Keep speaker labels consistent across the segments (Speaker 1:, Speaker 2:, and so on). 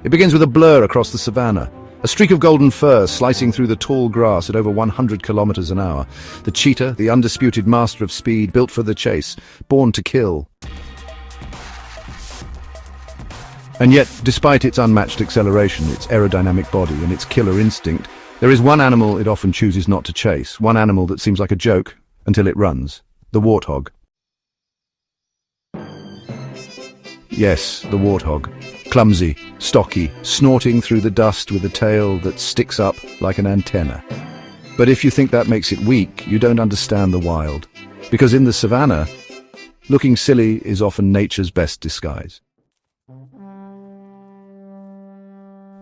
Speaker 1: It begins with a blur across the savannah, a streak of golden fur slicing through the tall grass at over 100 kilometers an hour. The cheetah, the undisputed master of speed, built for the chase, born to kill. And yet, despite its unmatched acceleration, its aerodynamic body, and its killer instinct, there is one animal it often chooses not to chase, one animal that seems like a joke until it runs: the warthog. Yes, the warthog. Clumsy, stocky, snorting through the dust with a tail that sticks up like an antenna. But if you think that makes it weak, you don't understand the wild. Because in the savannah, looking silly is often nature's best disguise.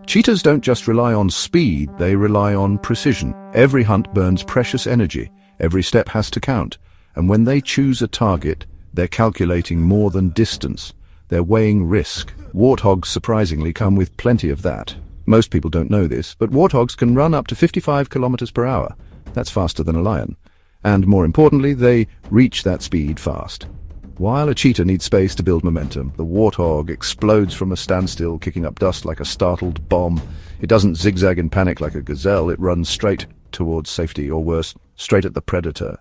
Speaker 1: Cheetahs don't just rely on speed, they rely on precision. Every hunt burns precious energy. Every step has to count. And when they choose a target, they're calculating more than distance. They're weighing risk. Warthogs surprisingly come with plenty of that. Most people don't know this, but warthogs can run up to 55 kilometers per hour. That's faster than a lion. And more importantly, they reach that speed fast. While a cheetah needs space to build momentum, the warthog explodes from a standstill, kicking up dust like a startled bomb. It doesn't zigzag in panic like a gazelle, it runs straight towards safety, or worse, straight at the predator.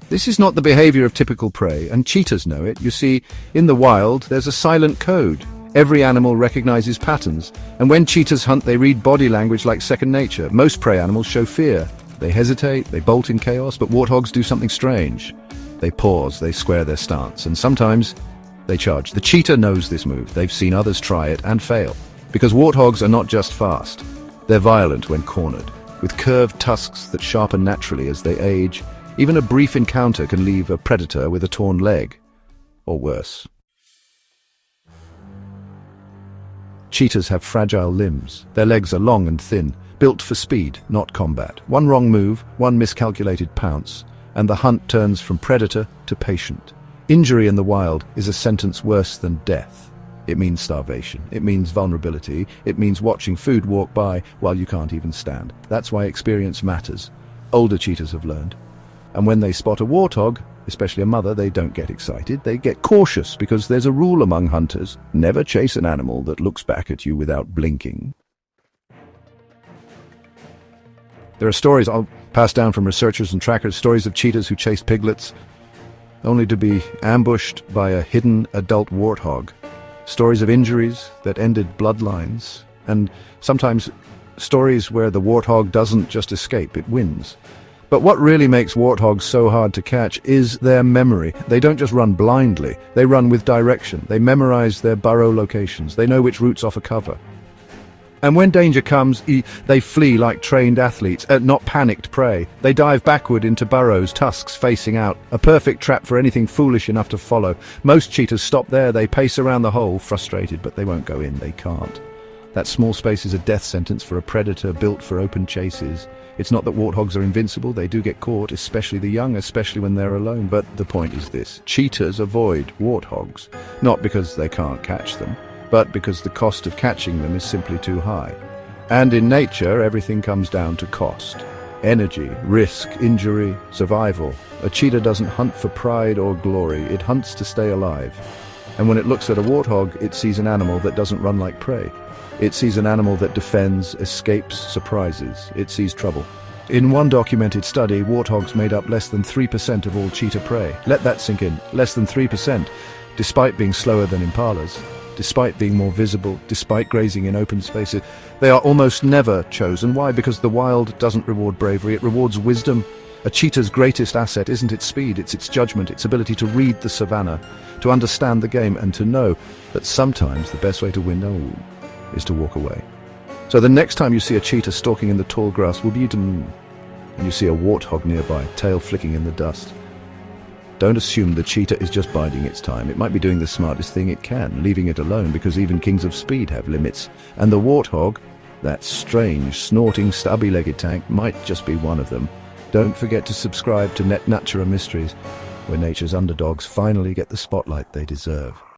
Speaker 1: This is not the behavior of typical prey, and cheetahs know it. You see, in the wild, there's a silent code. Every animal recognizes patterns, and when cheetahs hunt, they read body language like second nature. Most prey animals show fear. They hesitate, they bolt in chaos, but warthogs do something strange. They pause, they square their stance, and sometimes they charge. The cheetah knows this move. They've seen others try it and fail. Because warthogs are not just fast, they're violent when cornered. With curved tusks that sharpen naturally as they age, even a brief encounter can leave a predator with a torn leg, or worse. Cheetahs have fragile limbs. Their legs are long and thin, built for speed, not combat. One wrong move, one miscalculated pounce, and the hunt turns from predator to patient. Injury in the wild is a sentence worse than death. It means starvation. It means vulnerability. It means watching food walk by while you can't even stand. That's why experience matters. Older cheetahs have learned. And when they spot a warthog, especially a mother, they don't get excited. They get cautious because there's a rule among hunters: never chase an animal that looks back at you without blinking. There are stories I'll pass down from researchers and trackers, stories of cheetahs who chased piglets, only to be ambushed by a hidden adult warthog. Stories of injuries that ended bloodlines, and sometimes stories where the warthog doesn't just escape, it wins. But what really makes warthogs so hard to catch is their memory. They don't just run blindly, they run with direction. They memorize their burrow locations. They know which routes offer cover. And when danger comes, they flee like trained athletes, not panicked prey. They dive backward into burrows, tusks facing out, a perfect trap for anything foolish enough to follow. Most cheetahs stop there. They pace around the hole, frustrated, but they won't go in. They can't. That small space is a death sentence for a predator built for open chases. It's not that warthogs are invincible. They do get caught, especially the young, especially when they're alone. But the point is this: cheetahs avoid warthogs, not because they can't catch them, but because the cost of catching them is simply too high. And in nature, everything comes down to cost. Energy, risk, injury, survival. A cheetah doesn't hunt for pride or glory. It hunts to stay alive. And when it looks at a warthog, it sees an animal that doesn't run like prey. It sees an animal that defends, escapes, surprises. It sees trouble. In one documented study, warthogs made up less than 3% of all cheetah prey. Let that sink in. Less than 3%, despite being slower than impalas, despite being more visible, despite grazing in open spaces. They are almost never chosen. Why? Because the wild doesn't reward bravery, it rewards wisdom. A cheetah's greatest asset isn't its speed, it's its judgment, its ability to read the savannah, to understand the game, and to know that sometimes the best way to win is to walk away. So the next time you see a cheetah stalking in the tall grass, will be and you see a warthog nearby, tail flicking in the dust. Don't assume the cheetah is just biding its time. It might be doing the smartest thing it can, leaving it alone, because even kings of speed have limits. And the warthog, that strange, snorting, stubby-legged tank, might just be one of them. Don't forget to subscribe to Net Natura Mysteries, where nature's underdogs finally get the spotlight they deserve.